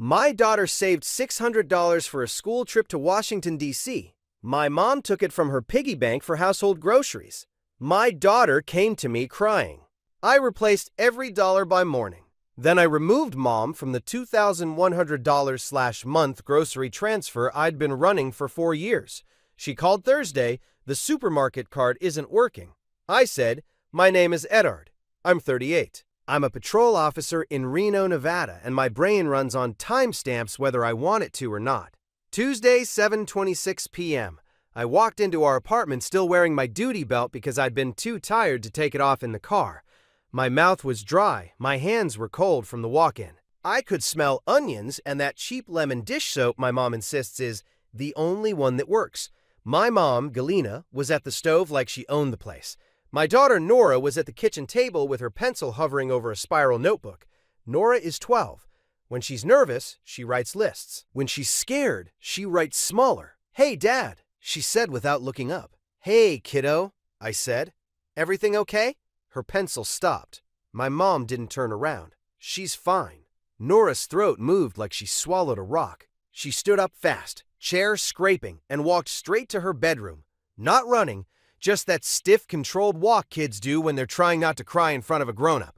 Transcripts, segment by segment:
My daughter saved $600 for a school trip to Washington, D.C. My mom took it from her piggy bank for household groceries. My daughter came to me crying. I replaced every dollar by morning. Then I removed Mom from the $2,100/month grocery transfer I'd been running for 4 years. She called Thursday. The supermarket card isn't working. I said, "My name is Edard. I'm 38. I'm a patrol officer in Reno, Nevada, and my brain runs on timestamps whether I want it to or not." Tuesday, 7:26 p.m. I walked into our apartment still wearing my duty belt because I'd been too tired to take it off in the car. My mouth was dry, my hands were cold from the walk-in. I could smell onions, and that cheap lemon dish soap my mom insists is the only one that works. My mom, Galina, was at the stove like she owned the place. My daughter Nora was at the kitchen table with her pencil hovering over a spiral notebook. Nora is 12. When she's nervous, she writes lists. When she's scared, she writes smaller. "Hey, Dad," she said without looking up. "Hey, kiddo," I said. "Everything okay?" Her pencil stopped. My mom didn't turn around. "She's fine." Nora's throat moved like she swallowed a rock. She stood up fast, chair scraping, and walked straight to her bedroom. Not running, just that stiff, controlled walk kids do when they're trying not to cry in front of a grown-up.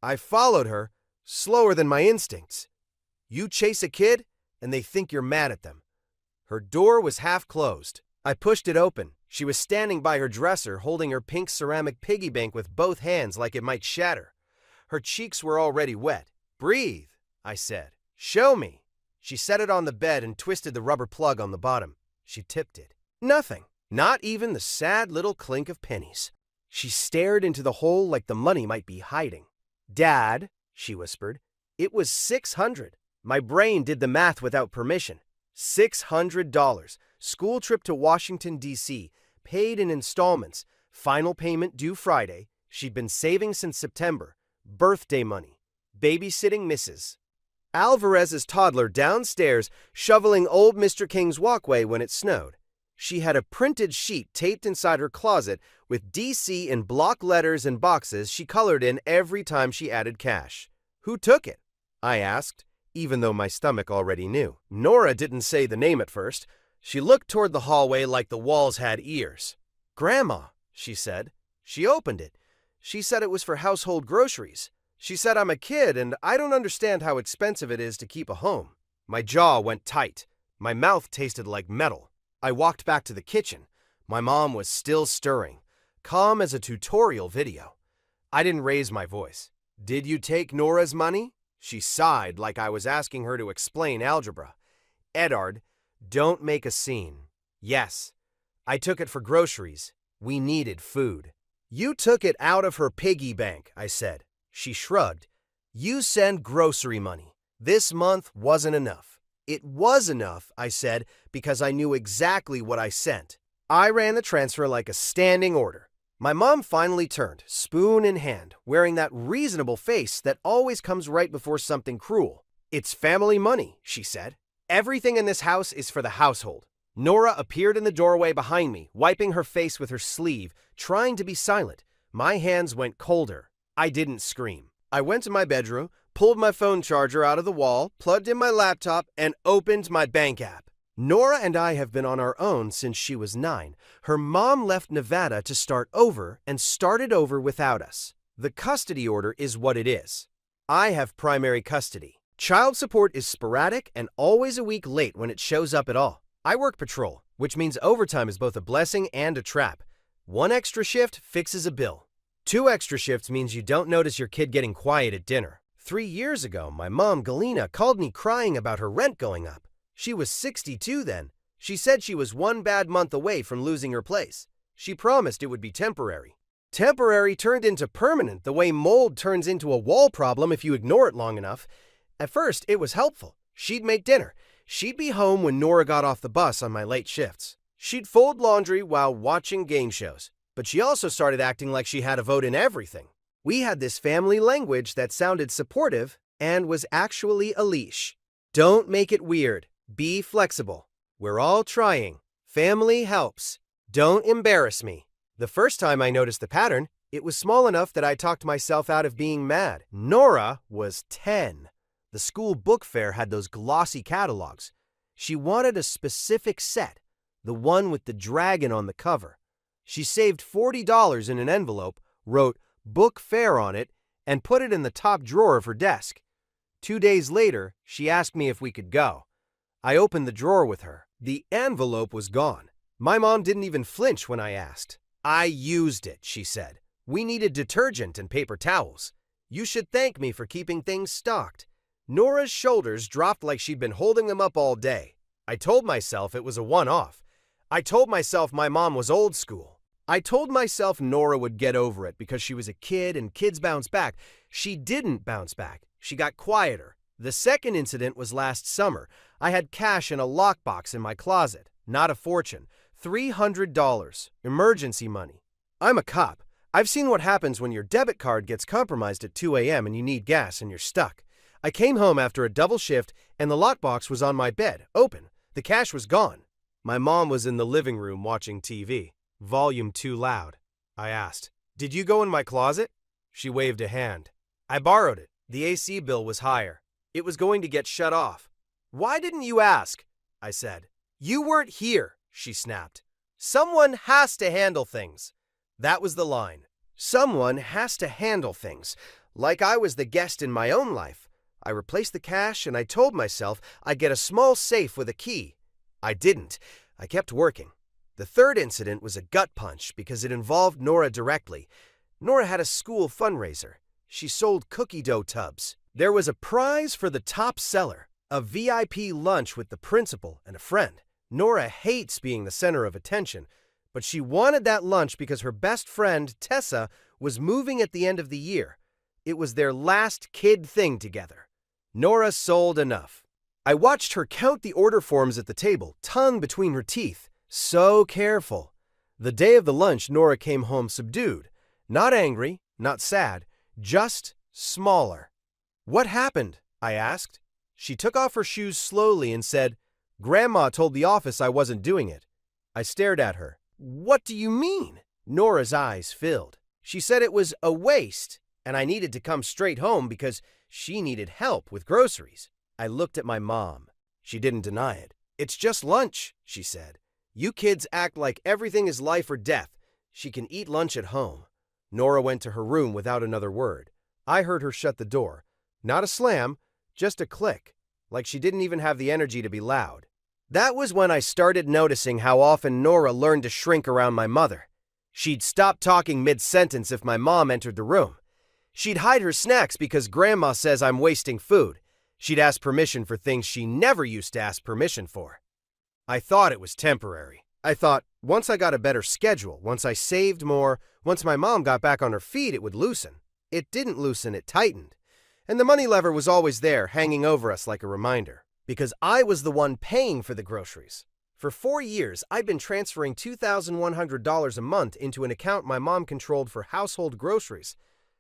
I followed her, slower than my instincts. You chase a kid, and they think you're mad at them. Her door was half closed. I pushed it open. She was standing by her dresser, holding her pink ceramic piggy bank with both hands like it might shatter. Her cheeks were already wet. "Breathe," I said. "Show me." She set it on the bed and twisted the rubber plug on the bottom. She tipped it. Nothing. Not even the sad little clink of pennies. She stared into the hole like the money might be hiding. "Dad," she whispered, "it was $600. My brain did the math without permission. $600. School trip to Washington, D.C. Paid in installments. Final payment due Friday. She'd been saving since September. Birthday money. Babysitting Mrs. Alvarez's toddler downstairs shoveling old Mr. King's walkway when it snowed. She had a printed sheet taped inside her closet with DC in block letters and boxes she colored in every time she added cash. "Who took it?" I asked, even though my stomach already knew. Nora didn't say the name at first. She looked toward the hallway like the walls had ears. "Grandma," she said. She opened it. She said it was for household groceries. She said I'm a kid and I don't understand how expensive it is to keep a home. My jaw went tight. My mouth tasted like metal. I walked back to the kitchen. My mom was still stirring, calm as a tutorial video. I didn't raise my voice. "Did you take Nora's money?" She sighed like I was asking her to explain algebra. "Edard, don't make a scene." "Yes. I took it for groceries. We needed food." "You took it out of her piggy bank," I said. She shrugged. "You send grocery money. This month wasn't enough." "It was enough," I said, because I knew exactly what I sent. I ran the transfer like a standing order. My mom finally turned, spoon in hand, wearing that reasonable face that always comes right before something cruel. "It's family money," she said. "Everything in this house is for the household." Nora appeared in the doorway behind me, wiping her face with her sleeve, trying to be silent. My hands went colder. I didn't scream. I went to my bedroom, pulled my phone charger out of the wall, plugged in my laptop, and opened my bank app. Nora and I have been on our own since she was 9. Her mom left Nevada to start over and started over without us. The custody order is what it is. I have primary custody. Child support is sporadic and always a week late when it shows up at all. I work patrol, which means overtime is both a blessing and a trap. 1 extra shift fixes a bill. 2 extra shifts means you don't notice your kid getting quiet at dinner. 3 years ago, my mom, Galina, called me crying about her rent going up. She was 62 then. She said she was 1 bad month away from losing her place. She promised it would be temporary. Temporary turned into permanent the way mold turns into a wall problem if you ignore it long enough. At first, it was helpful. She'd make dinner. She'd be home when Nora got off the bus on my late shifts. She'd fold laundry while watching game shows. But she also started acting like she had a vote in everything. We had this family language that sounded supportive and was actually a leash. Don't make it weird. Be flexible. We're all trying. Family helps. Don't embarrass me. The first time I noticed the pattern, it was small enough that I talked myself out of being mad. Nora was 10. The school book fair had those glossy catalogs. She wanted a specific set, the one with the dragon on the cover. She saved $40 in an envelope, wrote "Book Fair" on it, and put it in the top drawer of her desk. 2 days later, she asked me if we could go. I opened the drawer with her. The envelope was gone. My mom didn't even flinch when I asked. "I used it," she said. "We needed detergent and paper towels. You should thank me for keeping things stocked." Nora's shoulders dropped like she'd been holding them up all day. I told myself it was a one-off. I told myself my mom was old school. I told myself Nora would get over it because she was a kid and kids bounce back. She didn't bounce back. She got quieter. The second incident was last summer. I had cash in a lockbox in my closet. Not a fortune. $300. Emergency money. I'm a cop. I've seen what happens when your debit card gets compromised at 2 a.m. and you need gas and you're stuck. I came home after a double shift and the lockbox was on my bed, open. The cash was gone. My mom was in the living room watching TV. Volume too loud. I asked, "Did you go in my closet?" She waved a hand. "I borrowed it. The AC bill was higher. It was going to get shut off." "Why didn't you ask?" I said. "You weren't here," she snapped. "Someone has to handle things." That was the line. Someone has to handle things. Like I was the guest in my own life. I replaced the cash and I told myself I'd get a small safe with a key. I didn't. I kept working. The third incident was a gut punch because it involved Nora directly. Nora had a school fundraiser. She sold cookie dough tubs. There was a prize for the top seller, a VIP lunch with the principal and a friend. Nora hates being the center of attention, but she wanted that lunch because her best friend, Tessa, was moving at the end of the year. It was their last kid thing together. Nora sold enough. I watched her count the order forms at the table, tongue between her teeth. So careful. The day of the lunch, Nora came home subdued. Not angry, not sad, just smaller. "What happened?" I asked. She took off her shoes slowly and said, "Grandma told the office I wasn't doing it." I stared at her. "What do you mean?" Nora's eyes filled. She said it was a waste, and I needed to come straight home because she needed help with groceries. I looked at my mom. She didn't deny it. "It's just lunch," she said. "You kids act like everything is life or death. She can eat lunch at home." Nora went to her room without another word. I heard her shut the door. Not a slam, just a click, like she didn't even have the energy to be loud. That was when I started noticing how often Nora learned to shrink around my mother. She'd stop talking mid-sentence if my mom entered the room. She'd hide her snacks because Grandma says I'm wasting food. She'd ask permission for things she never used to ask permission for. I thought it was temporary. I thought, once I got a better schedule, once I saved more, once my mom got back on her feet, it would loosen. It didn't loosen, it tightened. And the money lever was always there, hanging over us like a reminder. Because I was the one paying for the groceries. For 4 years, I'd been transferring $2,100 a month into an account my mom controlled for household groceries.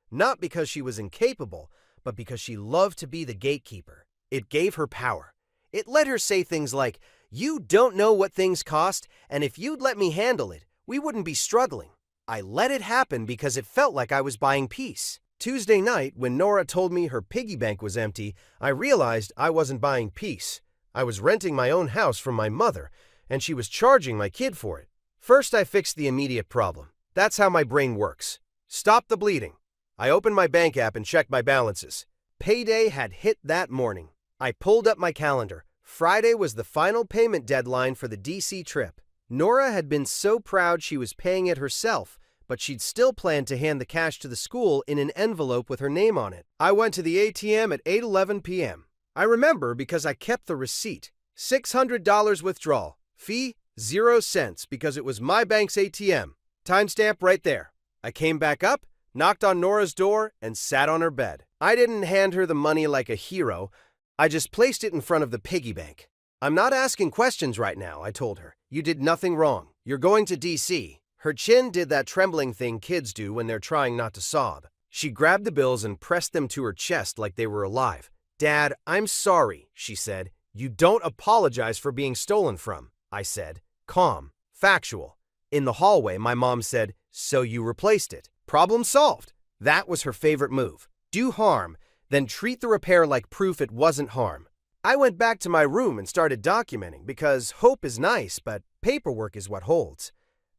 Not because she was incapable, but because she loved to be the gatekeeper. It gave her power. It let her say things like, "You don't know what things cost, and if you'd let me handle it, we wouldn't be struggling." I let it happen because it felt like I was buying peace. Tuesday night, when Nora told me her piggy bank was empty, I realized I wasn't buying peace. I was renting my own house from my mother, and she was charging my kid for it. First, I fixed the immediate problem. That's how my brain works. Stop the bleeding. I opened my bank app and checked my balances. Payday had hit that morning. I pulled up my calendar. Friday was the final payment deadline for the DC trip. Nora had been so proud she was paying it herself, but she'd still planned to hand the cash to the school in an envelope with her name on it. I went to the ATM at 8:11 p.m. I remember because I kept the receipt. $600 withdrawal. Fee, 0 cents because it was my bank's ATM. Timestamp right there. I came back up, knocked on Nora's door, and sat on her bed. I didn't hand her the money like a hero. I just placed it in front of the piggy bank. "I'm not asking questions right now," I told her. "You did nothing wrong. You're going to DC. Her chin did that trembling thing kids do when they're trying not to sob. She grabbed the bills and pressed them to her chest like they were alive. "Dad, I'm sorry," she said. "You don't apologize for being stolen from," I said. Calm, factual. In the hallway, my mom said, "So you replaced it. Problem solved." That was her favorite move. Do harm, then treat the repair like proof it wasn't harm. I went back to my room and started documenting because hope is nice, but paperwork is what holds.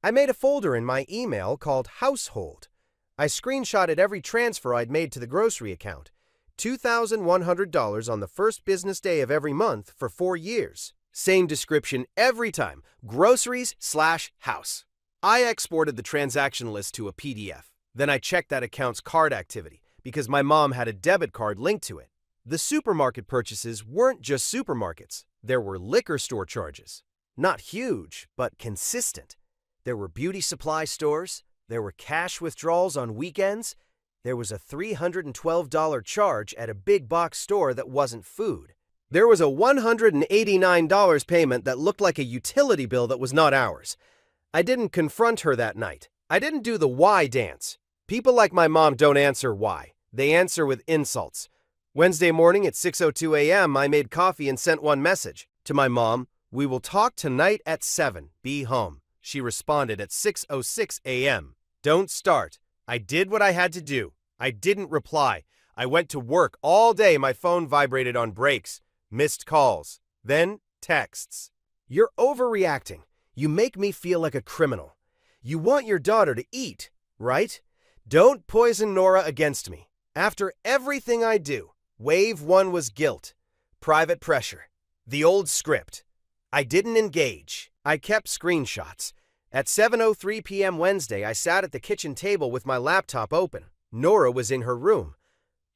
I made a folder in my email called Household. I screenshotted every transfer I'd made to the grocery account. $2,100 on the first business day of every month for 4 years. Same description every time, groceries/house. I exported the transaction list to a PDF. Then I checked that account's card activity because my mom had a debit card linked to it. The supermarket purchases weren't just supermarkets. There were liquor store charges. Not huge, but consistent. There were beauty supply stores. There were cash withdrawals on weekends. There was a $312 charge at a big box store that wasn't food. There was a $189 payment that looked like a utility bill that was not ours. I didn't confront her that night. I didn't do the why dance. People like my mom don't answer why. They answer with insults. Wednesday morning at 6:02 a.m., I made coffee and sent one message. To my mom, "We will talk tonight at 7. Be home." She responded at 6:06 a.m. Don't start. I did what I had to do. I didn't reply. I went to work all day. My phone vibrated on breaks. Missed calls. Then texts. You're overreacting. You make me feel like a criminal. You want your daughter to eat, right? Don't poison Nora against me. After everything I do, wave 1 was guilt. Private pressure. The old script. I didn't engage. I kept screenshots. At 7:03 p.m. Wednesday, I sat at the kitchen table with my laptop open. Nora was in her room.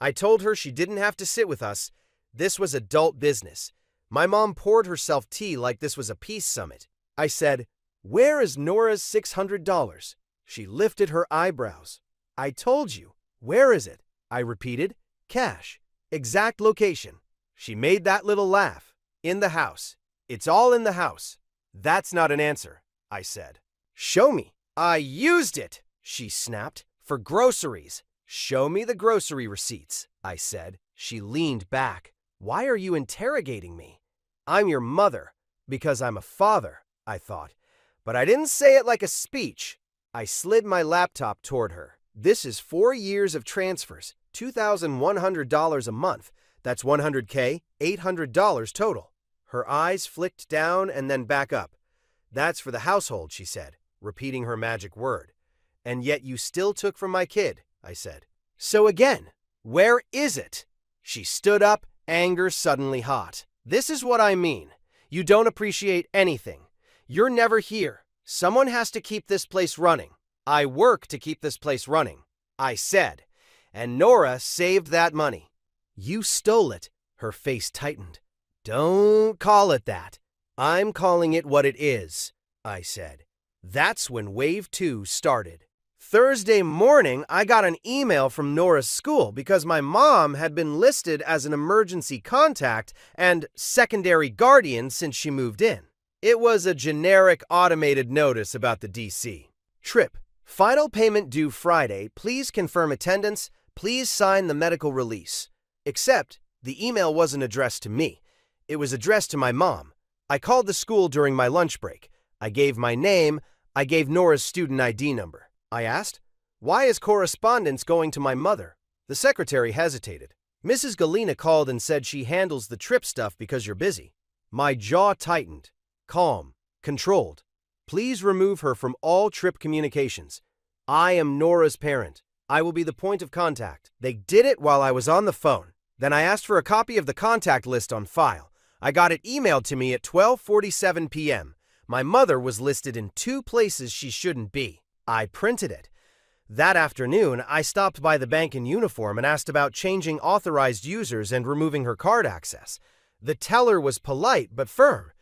I told her she didn't have to sit with us. This was adult business. My mom poured herself tea like this was a peace summit. I said, "Where is Nora's $600? She lifted her eyebrows. "I told you. Where is it?" I repeated. "Cash. Exact location." She made that little laugh. "In the house. It's all in the house." "That's not an answer," I said. "Show me." "I used it," she snapped, "for groceries." "Show me the grocery receipts," I said. She leaned back. "Why are you interrogating me?" "I'm your mother." "Because I'm a father," I thought. But I didn't say it like a speech. I slid my laptop toward her. "This is 4 years of transfers, $2,100 a month. That's $100K, $800 total." Her eyes flicked down and then back up. "That's for the household," she said, repeating her magic word. "And yet you still took from my kid," I said. "So again, where is it?" She stood up, anger suddenly hot. "This is what I mean. You don't appreciate anything. You're never here. Someone has to keep this place running. I work to keep this place running," I said. "And Nora saved that money." "You stole it." Her face tightened. "Don't call it that. I'm calling it what it is," I said. That's when Wave 2 started. Thursday morning, I got an email from Nora's school because my mom had been listed as an emergency contact and secondary guardian since she moved in. It was a generic automated notice about the DC. Trip. Final payment due Friday. Please confirm attendance. Please sign the medical release. Except the email wasn't addressed to me. It was addressed to my mom. I called the school during my lunch break. I gave my name. I gave Nora's student ID number. I asked, "Why is correspondence going to my mother?" The secretary hesitated. "Mrs. Galena called and said she handles the trip stuff because you're busy." My jaw tightened. Calm. Controlled. "Please remove her from all trip communications. I am Nora's parent. I will be the point of contact." They did it while I was on the phone. Then I asked for a copy of the contact list on file. I got it emailed to me at 12:47 p.m. My mother was listed in 2 places she shouldn't be. I printed it. That afternoon, I stopped by the bank in uniform and asked about changing authorized users and removing her card access. The teller was polite but firm.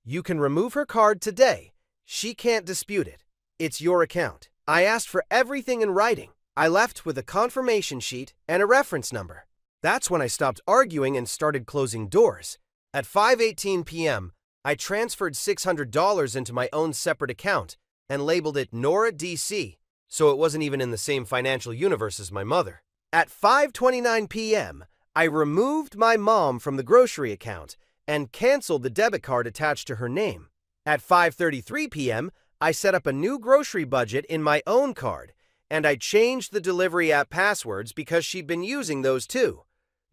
"You can remove her card today. She can't dispute it. It's your account." I asked for everything in writing. I left with a confirmation sheet and a reference number. That's when I stopped arguing and started closing doors. At 5:18 p.m., I transferred $600 into my own separate account and labeled it Nora DC, so it wasn't even in the same financial universe as my mother. At 5:29 p.m., I removed my mom from the grocery account and canceled the debit card attached to her name. At 5:33 p.m., I set up a new grocery budget in my own card, and I changed the delivery app passwords because she'd been using those too.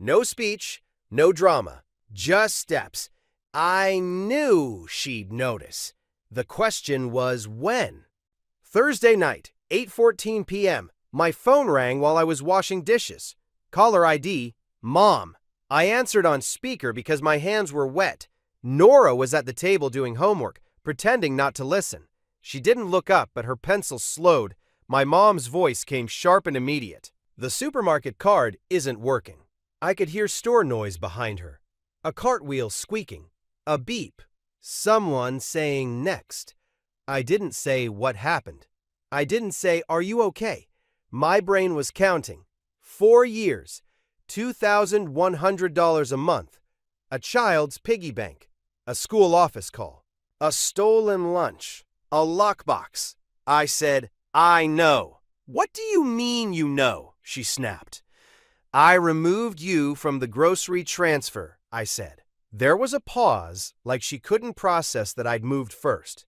No speech, no drama, just steps. I knew she'd notice. The question was when. Thursday night, 8:14 p.m. My phone rang while I was washing dishes. Caller ID, Mom. I answered on speaker because my hands were wet. Nora was at the table doing homework, pretending not to listen. She didn't look up, but her pencil slowed. My mom's voice came sharp and immediate. The supermarket card isn't working. I could hear store noise behind her. A cartwheel squeaking. A beep. Someone saying next. I didn't say what happened. I didn't say, are you okay? My brain was counting. 4 years. $2,100 a month. A child's piggy bank. A school office call. A stolen lunch. A lockbox. I said, I know. What do you mean you know? She snapped. I removed you from the grocery transfer, I said. There was a pause, like she couldn't process that I'd moved first.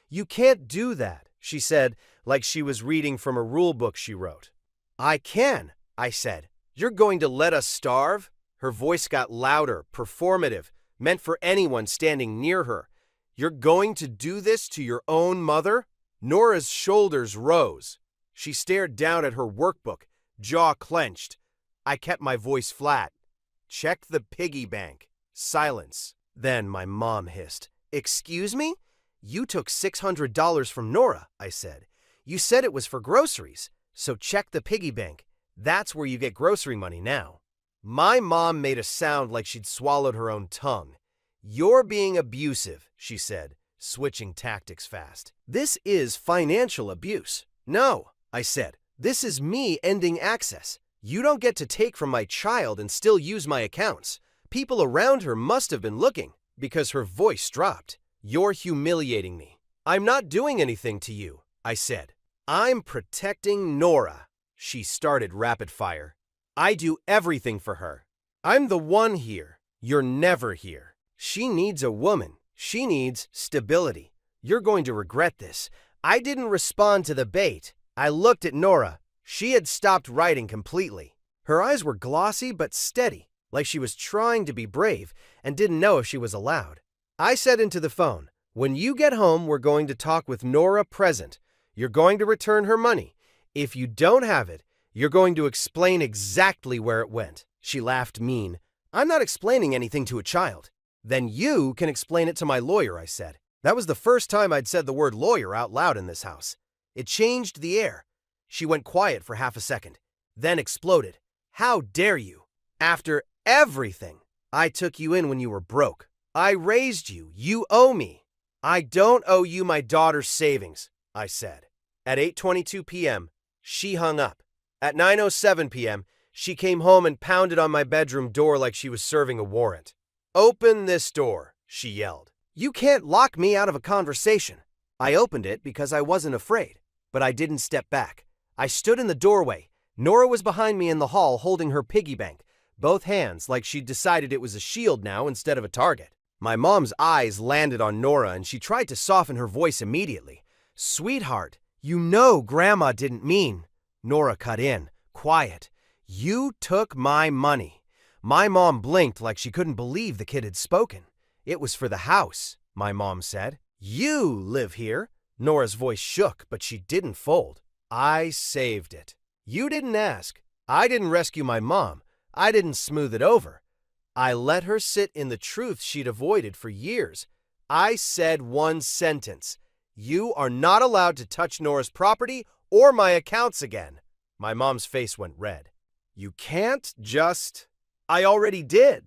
You can't do that, she said, like she was reading from a rule book she wrote. I can, I said. You're going to let us starve? Her voice got louder, performative, meant for anyone standing near her. You're going to do this to your own mother? Nora's shoulders rose. She stared down at her workbook, jaw clenched. I kept my voice flat. Check the piggy bank. Silence. Then my mom hissed. Excuse me? You took $600 from Nora, I said. You said it was for groceries, so check the piggy bank. That's where you get grocery money now. My mom made a sound like she'd swallowed her own tongue. You're being abusive, she said, switching tactics fast. This is financial abuse. No, I said. This is me ending access. You don't get to take from my child and still use my accounts. People around her must have been looking, because her voice dropped. You're humiliating me. I'm not doing anything to you, I said. I'm protecting Nora. She started rapid fire. I do everything for her. I'm the one here. You're never here. She needs a woman. She needs stability. You're going to regret this. I didn't respond to the bait. I looked at Nora. She had stopped writing completely. Her eyes were glossy but steady, like she was trying to be brave and didn't know if she was allowed. I said into the phone, when you get home, we're going to talk with Nora present. You're going to return her money. If you don't have it, you're going to explain exactly where it went. She laughed mean. I'm not explaining anything to a child. Then you can explain it to my lawyer, I said. That was the first time I'd said the word lawyer out loud in this house. It changed the air. She went quiet for half a second, then exploded. How dare you? After everything, I took you in when you were broke. I raised you. You owe me. I don't owe you my daughter's savings, I said. At 8:22 p.m., she hung up. At 9:07 p.m., she came home and pounded on my bedroom door like she was serving a warrant. Open this door, she yelled. You can't lock me out of a conversation. I opened it because I wasn't afraid, but I didn't step back. I stood in the doorway. Nora was behind me in the hall holding her piggy bank, both hands like she'd decided it was a shield now instead of a target. My mom's eyes landed on Nora and she tried to soften her voice immediately. Sweetheart, you know Grandma didn't mean. Nora cut in, quiet. You took my money. My mom blinked like she couldn't believe the kid had spoken. It was for the house, my mom said. You live here. Nora's voice shook, but she didn't fold. I saved it. You didn't ask. I didn't rescue my mom. I didn't smooth it over. I let her sit in the truth she'd avoided for years. I said one sentence. You are not allowed to touch Nora's property or my accounts again. My mom's face went red. You can't just... I already did,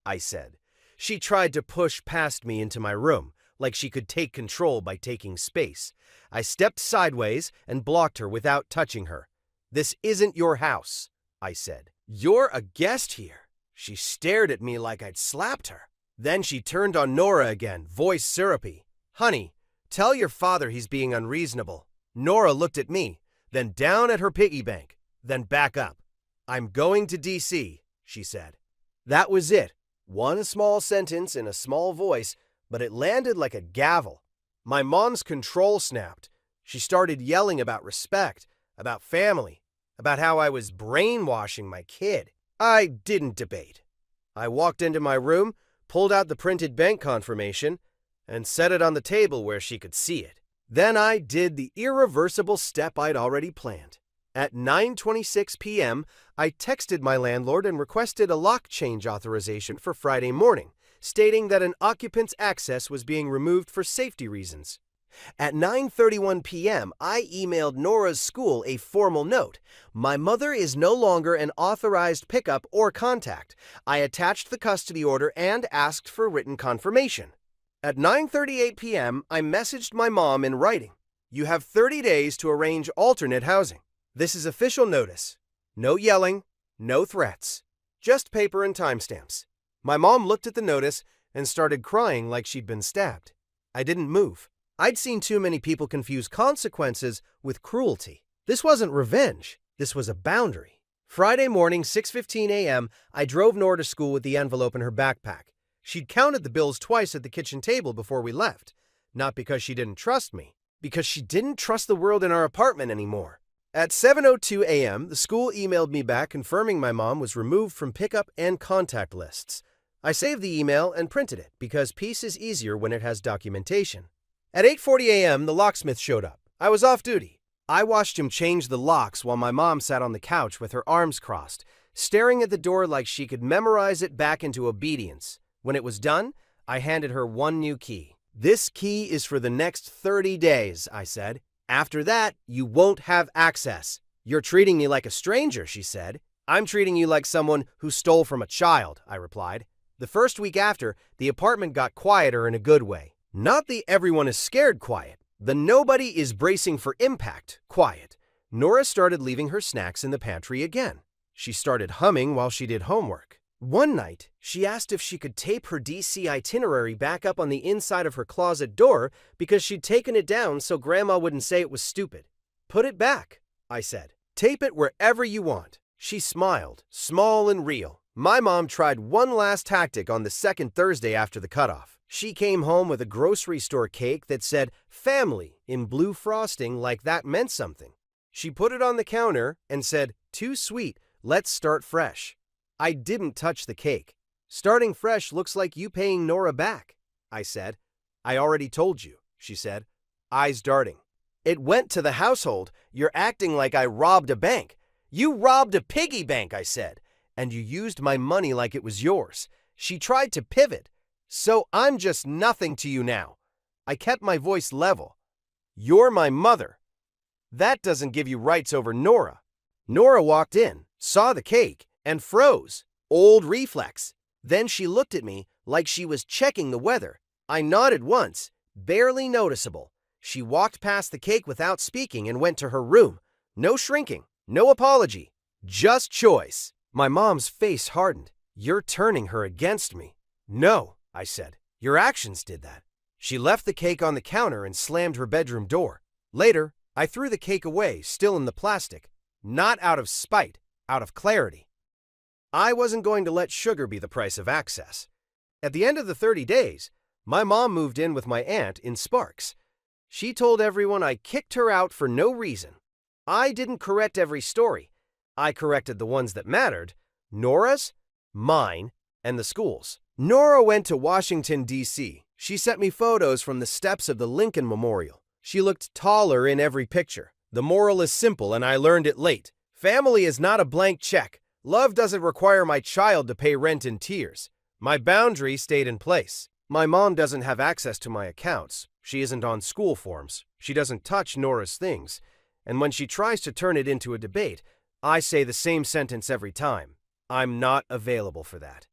I said. She tried to push past me into my room, like she could take control by taking space. I stepped sideways and blocked her without touching her. This isn't your house, I said. You're a guest here. She stared at me like I'd slapped her. Then she turned on Nora again, voice syrupy. Honey, tell your father he's being unreasonable. Nora looked at me, then down at her piggy bank, then back up. I'm going to D.C., she said. That was it. One small sentence in a small voice, but it landed like a gavel. My mom's control snapped. She started yelling about respect, about family, about how I was brainwashing my kid. I didn't debate. I walked into my room, pulled out the printed bank confirmation, and set it on the table where she could see it. Then I did the irreversible step I'd already planned. At 9:26 p.m., I texted my landlord and requested a lock change authorization for Friday morning, stating that an occupant's access was being removed for safety reasons. At 9:31 p.m., I emailed Nora's school a formal note. My mother is no longer an authorized pickup or contact. I attached the custody order and asked for written confirmation. At 9:38 p.m., I messaged my mom in writing. You have 30 days to arrange alternate housing. This is official notice. No yelling, no threats. Just paper and timestamps. My mom looked at the notice and started crying like she'd been stabbed. I didn't move. I'd seen too many people confuse consequences with cruelty. This wasn't revenge. This was a boundary. Friday morning, 6:15 a.m., I drove Nora to school with the envelope in her backpack. She'd counted the bills twice at the kitchen table before we left. Not because she didn't trust me, because she didn't trust the world in our apartment anymore. At 7:02 a.m., the school emailed me back confirming my mom was removed from pickup and contact lists. I saved the email and printed it because peace is easier when it has documentation. At 8:40 a.m., the locksmith showed up. I was off duty. I watched him change the locks while my mom sat on the couch with her arms crossed, staring at the door like she could memorize it back into obedience. When it was done, I handed her one new key. This key is for the next 30 days, I said. After that, you won't have access. You're treating me like a stranger, she said. I'm treating you like someone who stole from a child, I replied. The first week after, the apartment got quieter in a good way. Not the everyone is scared quiet. The nobody is bracing for impact quiet. Nora started leaving her snacks in the pantry again. She started humming while she did homework. One night, she asked if she could tape her DC itinerary back up on the inside of her closet door because she'd taken it down so Grandma wouldn't say it was stupid. Put it back, I said. Tape it wherever you want. She smiled, small and real. My mom tried one last tactic on the second Thursday after the cutoff. She came home with a grocery store cake that said family in blue frosting like that meant something. She put it on the counter and said, too sweet, let's start fresh. I didn't touch the cake. Starting fresh looks like you paying Nora back, I said. I already told you, she said, eyes darting. It went to the household. You're acting like I robbed a bank. You robbed a piggy bank, I said, and you used my money like it was yours. She tried to pivot. So I'm just nothing to you now. I kept my voice level. You're my mother. That doesn't give you rights over Nora. Nora walked in, saw the cake, and froze. Old reflex. Then she looked at me like she was checking the weather. I nodded once, barely noticeable. She walked past the cake without speaking and went to her room. No shrinking, no apology, just choice. My mom's face hardened. You're turning her against me. No, I said. Your actions did that. She left the cake on the counter and slammed her bedroom door. Later, I threw the cake away, still in the plastic. Not out of spite, out of clarity. I wasn't going to let sugar be the price of access. At the end of the 30 days, my mom moved in with my aunt in Sparks. She told everyone I kicked her out for no reason. I didn't correct every story. I corrected the ones that mattered. Nora's, mine, and the school's. Nora went to Washington, D.C. She sent me photos from the steps of the Lincoln Memorial. She looked taller in every picture. The moral is simple, and I learned it late. Family is not a blank check. Love doesn't require my child to pay rent in tears. My boundary stayed in place. My mom doesn't have access to my accounts. She isn't on school forms. She doesn't touch Nora's things. And when she tries to turn it into a debate, I say the same sentence every time. I'm not available for that.